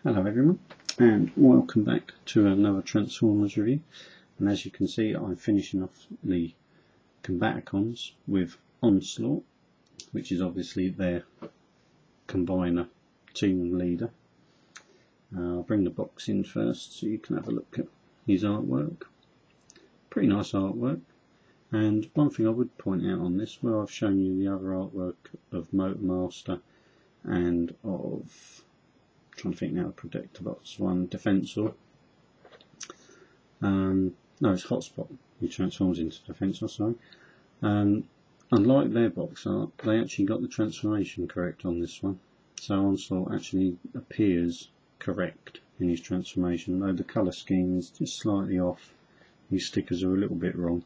Hello everyone, and welcome back to another Transformers review. And as you can see, I'm finishing off the Combaticons with Onslaught, which is obviously their combiner team leader. I'll bring the box in first so you can have a look at his artwork. Pretty nice artwork. And one thing I would point out on this, where I've shown you the other artwork of Motormaster and of, trying to think now, the Predictorobots one, Defensor. No, it's Hotspot who transforms into Defensor, sorry. Unlike their box art, they actually got the transformation correct on this one. So Onslaught actually appears correct in his transformation, though the colour scheme is just slightly off. These stickers are a little bit wrong,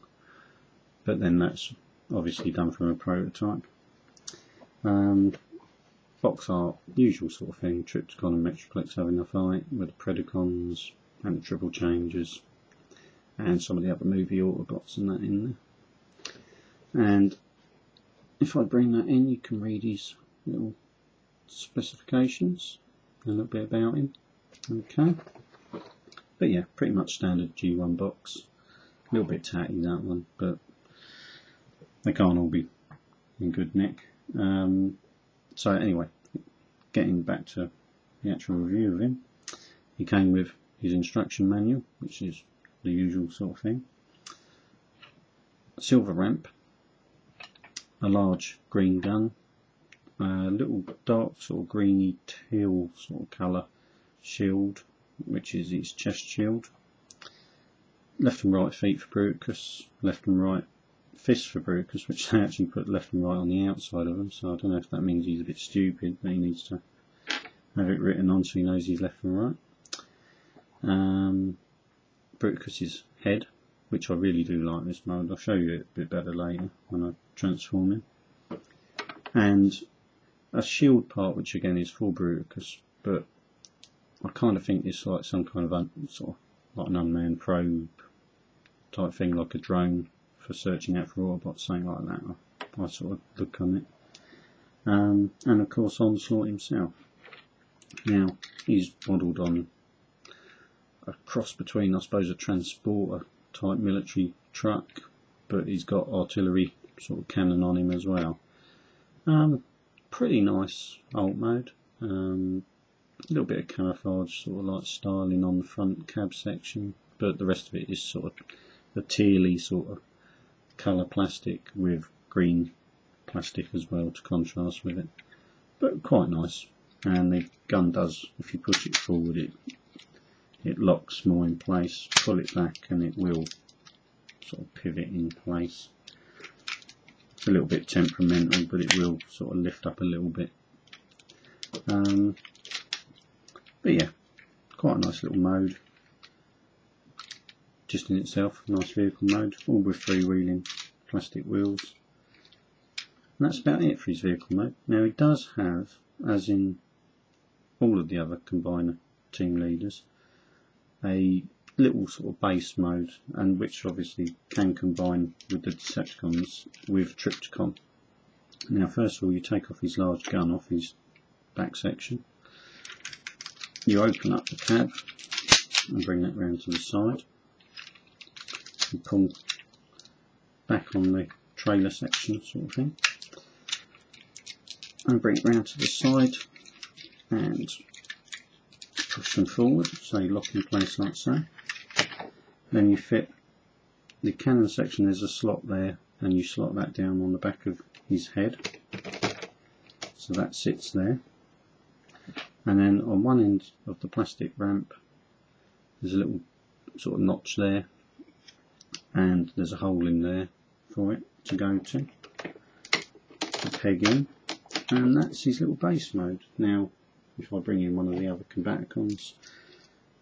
but then that's obviously done from a prototype. Box art, usual sort of thing, Triptychon and Metroplex having a fight with the Predacons and the Triple Changers and some of the other movie Autobots and that in there. And if I bring that in, you can read his little specifications, a little bit about him. Okay, but yeah, pretty much standard G1 box. A little bit tatty that one, but they can't all be in good nick. So anyway, getting back to the actual review of him, he came with his instruction manual, which is the usual sort of thing, a silver ramp, a large green gun, a little dark sort of greeny teal sort of colour shield, which is his chest shield, left and right feet for Bruticus, left and right fists for Bruticus, which they actually put left and right on the outside of them, so I don't know if that means he's a bit stupid, but he needs to have it written on so he knows he's left and right. Bruticus's head, which I really do like this mode. I'll show you it a bit better later when I transform him. And a shield part, which again is for Bruticus, but I kind of think it's like some kind of sort of like an unmanned probe type thing, like a drone for searching out for Autobots, something like that. I sort of look on it. And of course Onslaught himself. Now he's modelled on a cross between, I suppose, a transporter type military truck, but he's got artillery sort of cannon on him as well. Pretty nice alt mode. A little bit of camouflage, sort of like styling on the front cab section, but the rest of it is sort of the tealy sort of colour plastic with green plastic as well to contrast with it, but quite nice. And the gun does, if you push it forward, it locks more in place. Pull it back and it will sort of pivot in place. It's a little bit temperamental, but it will sort of lift up a little bit. But yeah, quite a nice little mode just in itself, nice vehicle mode, all with freewheeling plastic wheels. And that's about it for his vehicle mode. Now he does have, as in all of the other combiner team leaders, a little sort of base mode, and which obviously can combine with the Decepticons with Triptychon. Now first of all, you take off his large gun off his back section, you open up the cab and bring that round to the side, and pull back on the trailer section sort of thing, and bring it round to the side and push them forward, so you lock in place like so. Then you fit the cannon section, there's a slot there, and you slot that down on the back of his head, so that sits there. And then on one end of the plastic ramp there's a little sort of notch there, and there's a hole in there for it to go to, a peg in, and that's his little base mode. Now if I bring in one of the other Combaticons,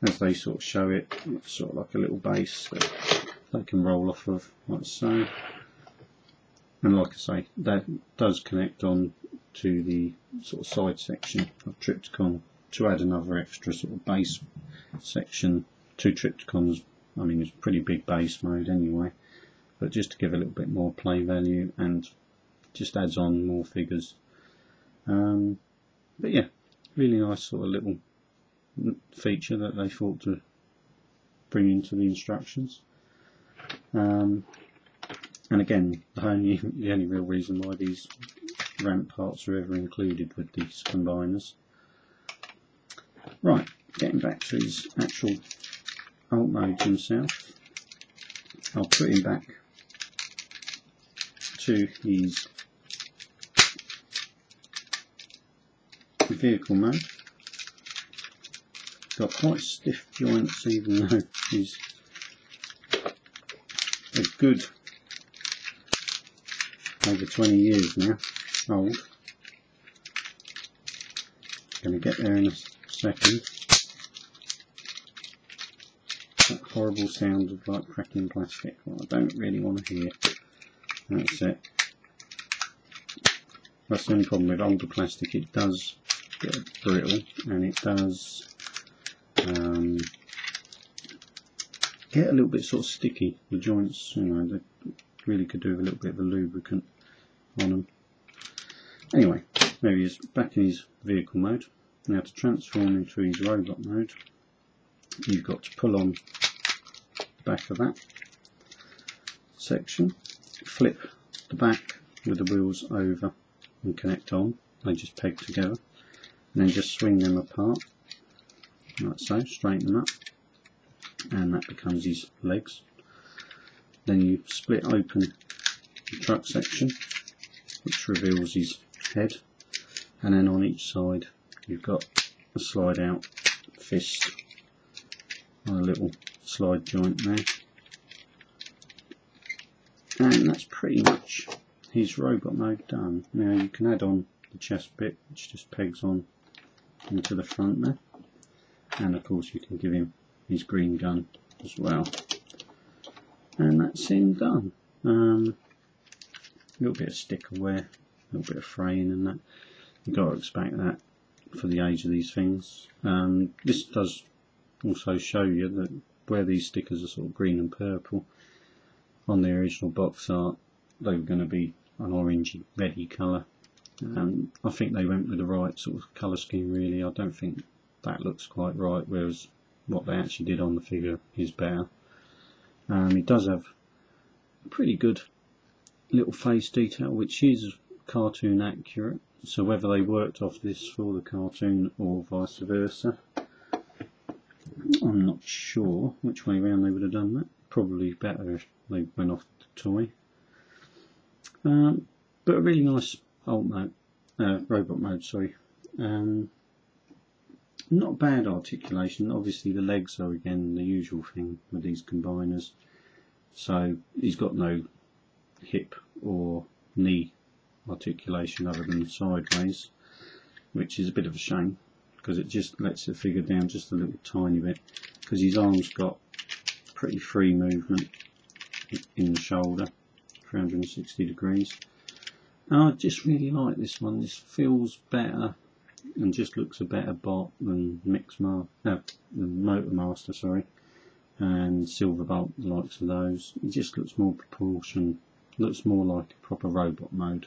as they sort of show it, it's sort of like a little base that they can roll off of like so. And like I say, that does connect on to the sort of side section of Triptychon to add another extra sort of base section to Triptychon's. I mean, it's a pretty big base mode anyway, but just to give a little bit more play value and just adds on more figures. But yeah, really nice sort of little feature that they thought to bring into the instructions. And again, the only real reason why these ramp parts are ever included with these combiners. Right, getting back to his actual alt mode himself, I'll put him back to his vehicle mode. Got quite stiff joints, even though he's a good over 20 years now old. Going to get there in a second. That horrible sound of like cracking plastic, well, I don't really want to hear. That's it. That's the only problem with older plastic, it does get brittle and it does get a little bit sort of sticky. The joints, you know, they really could do with a little bit of a lubricant on them. Anyway, there he is, back in his vehicle mode. Now to transform into his robot mode, you've got to pull on the back of that section, flip the back with the wheels over and connect on. They just peg together, and then just swing them apart like so, straighten them up, and that becomes his legs. Then you split open the truck section, which reveals his head, and then on each side you've got a slide out fist on a little slide joint there, and that's pretty much his robot mode done. Now you can add on the chest bit, which just pegs on into the front there, and of course you can give him his green gun as well, and that's him done. A little bit of sticker wear, a little bit of fraying and that. You've got to expect that for the age of these things. This does also show you that where these stickers are sort of green and purple, on the original box art they were going to be an orangey reddy colour. I think they went with the right sort of colour scheme really. I don't think that looks quite right, whereas what they actually did on the figure is better. He does have a pretty good little face detail, which is cartoon accurate, so whether they worked off this for the cartoon or vice versa, I'm not sure which way around they would have done that. Probably better if they went off the toy. But a really nice alt mode, robot mode, sorry. Not bad articulation. Obviously the legs are again the usual thing with these combiners, so he's got no hip or knee articulation other than sideways, which is a bit of a shame because it just lets the figure down just a little tiny bit, because his arms got pretty free movement in the shoulder, 360 degrees. And I just really like this one. This feels better and just looks a better bot than Motor Master, sorry, and Silverbolt, the likes of those. It just looks more proportioned, looks more like a proper robot mode.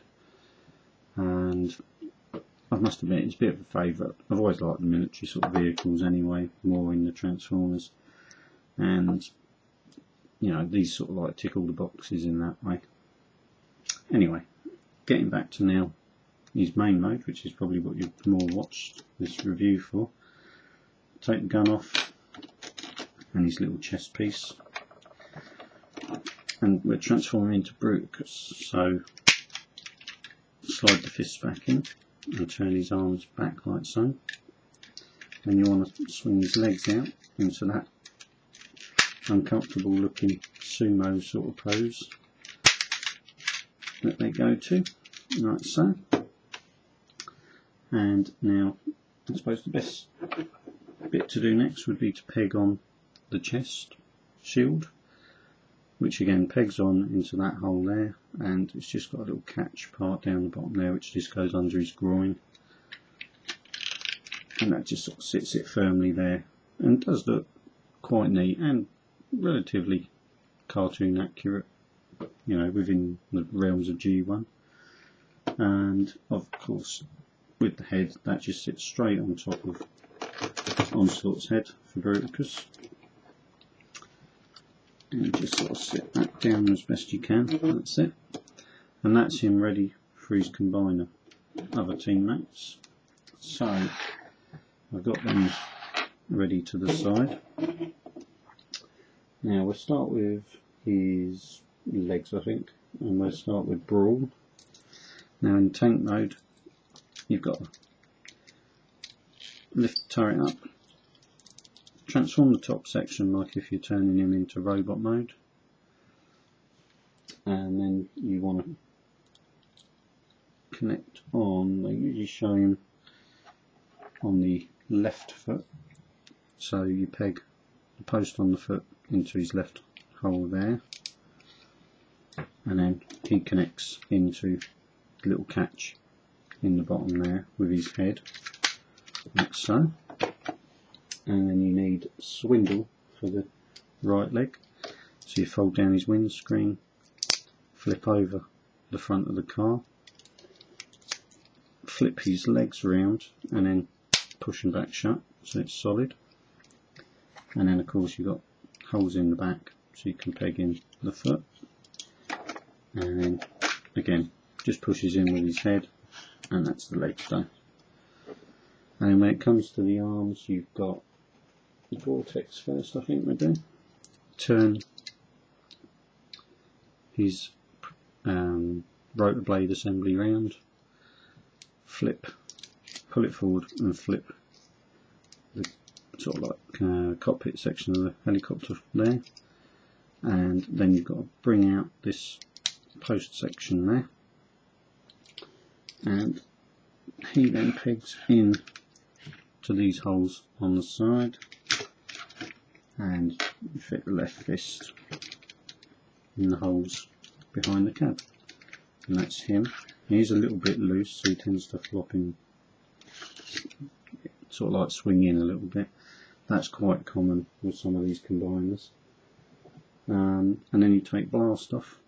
And I must admit, it's a bit of a favourite. I've always liked the military sort of vehicles anyway, more in the Transformers, and you know, these sort of like tick all the boxes in that way. Anyway, getting back to now his main mode, which is probably what you've more watched this review for. Take the gun off and his little chest piece, and we're transforming into Bruticus. So slide the fists back in and turn his arms back like so. Then you want to swing his legs out into that uncomfortable looking sumo sort of pose that they go to, like so. And now I suppose the best bit to do next would be to peg on the chest shield, which again pegs on into that hole there, and it's just got a little catch part down the bottom there which just goes under his groin, and that just sort of sits it firmly there, and does look quite neat and relatively cartoon accurate, you know, within the realms of G1. And of course with the head, that just sits straight on top of onslaught's head for Bruticus. And just sort of sit that down as best you can. That's it. And that's him ready for his combiner other teammates. So I've got them ready to the side. Now we'll start with his legs, I think, and we'll start with Brawl. Now in tank mode, you've got to lift the turret up, transform the top section like if you're turning him into robot mode, and then you want to connect on, they usually show him on the left foot, so you peg the post on the foot into his left hole there, and then he connects into the little catch in the bottom there with his head, like so. And then you need swindle for the right leg, so you fold down his windscreen, flip over the front of the car, flip his legs around and then push them back shut so it's solid. And then of course you've got holes in the back so you can peg in the foot, and then again just pushes in with his head, and that's the leg done. And then when it comes to the arms, you've got the vortex first, I think we do. Turn his rotor blade assembly round, flip, pull it forward and flip the sort of like cockpit section of the helicopter there, and then you've got to bring out this post section there, and he then pegs in to these holes on the side, and you fit the left fist in the holes behind the cab, and that's him. He's a little bit loose, so he tends to flop in, sort of like swing in a little bit. That's quite common with some of these combiners. And then you take blast off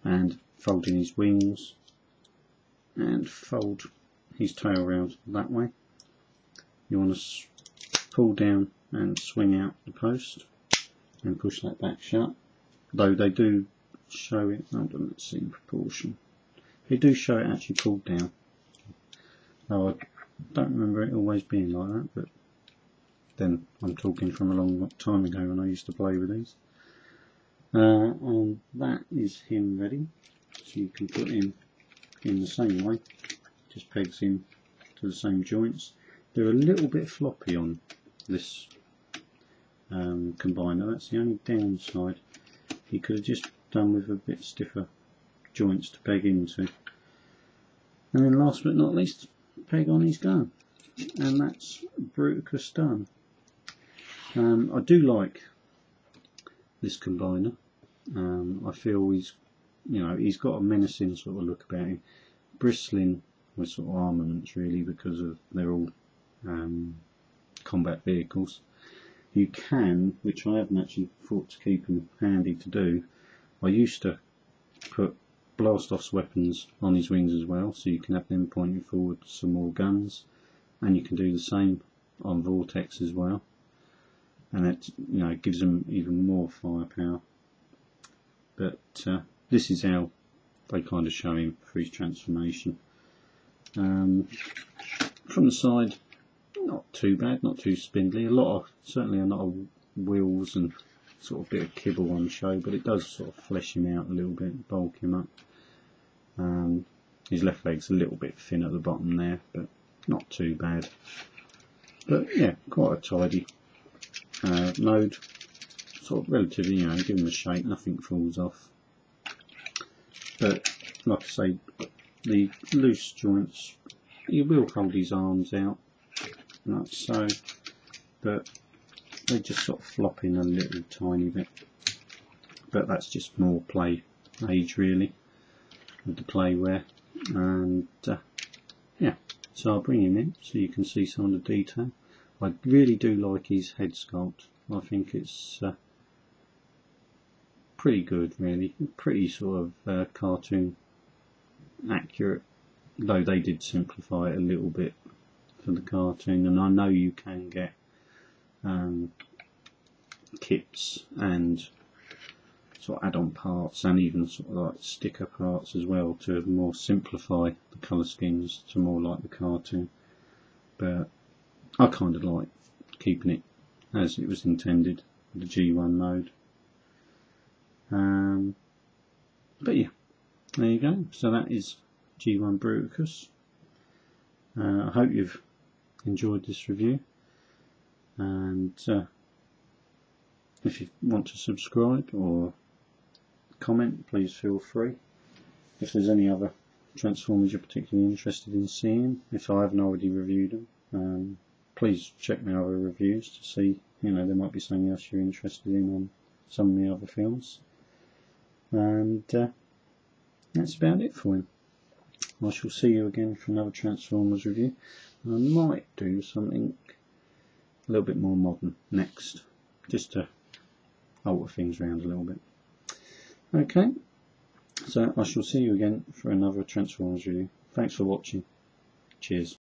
and fold in his wings and fold his tail round that way. You want to pull down and swing out the post and push that back shut, though they do show it, hold on, let's see in proportion, they do show it actually pulled down, though I don't remember it always being like that, but then I'm talking from a long time ago when I used to play with these. And that is him ready, so you can put him in the same way, just pegs in to the same joints. They're a little bit floppy on this combiner, that's the only downside. You could have just done with a bit stiffer joints to peg into. And then last but not least, peg on his gun, and that's Bruticus done. I do like this combiner. I feel he's got a menacing sort of look about him, bristling with sort of armaments really, because of they're all combat vehicles. You can, which I haven't actually thought to keep him handy to do, I used to put blast-off's weapons on his wings as well, so you can have them pointing forward to some more guns, and you can do the same on Vortex as well, and it gives them even more firepower. But this is how they kind of show him for his transformation. From the side, not too bad, not too spindly. Certainly a lot of wheels and sort of bit of kibble on show, but it does sort of flesh him out a little bit, bulk him up. His left leg's a little bit thin at the bottom there, but not too bad. But yeah, quite a tidy mode. Sort of relatively, give him a shake, nothing falls off. But like I say, the loose joints, you will hold his arms out, like so, but they just sort of flop in a little tiny bit. But that's just more play age really, with the play wear. And yeah, so I'll bring him in so you can see some of the detail. I really do like his head sculpt. I think it's pretty good really, pretty sort of cartoon accurate, though they did simplify it a little bit for the cartoon, and I know you can get kits and sort of add-on parts and even sort of like sticker parts as well to more simplify the colour schemes to more like the cartoon, but I kind of like keeping it as it was intended, the G1 mode. But yeah, there you go. So that is G1 Bruticus. I hope you've enjoyed this review, and if you want to subscribe or comment, please feel free. If there's any other Transformers you're particularly interested in seeing, if I haven't already reviewed them, please check my other reviews to see, there might be something else you're interested in on some of the other films. And that's about it for him. I shall see you again for another Transformers review. I might do something a little bit more modern next, just to alter things around a little bit. Okay, so I shall see you again for another Transformers review. Thanks for watching. Cheers.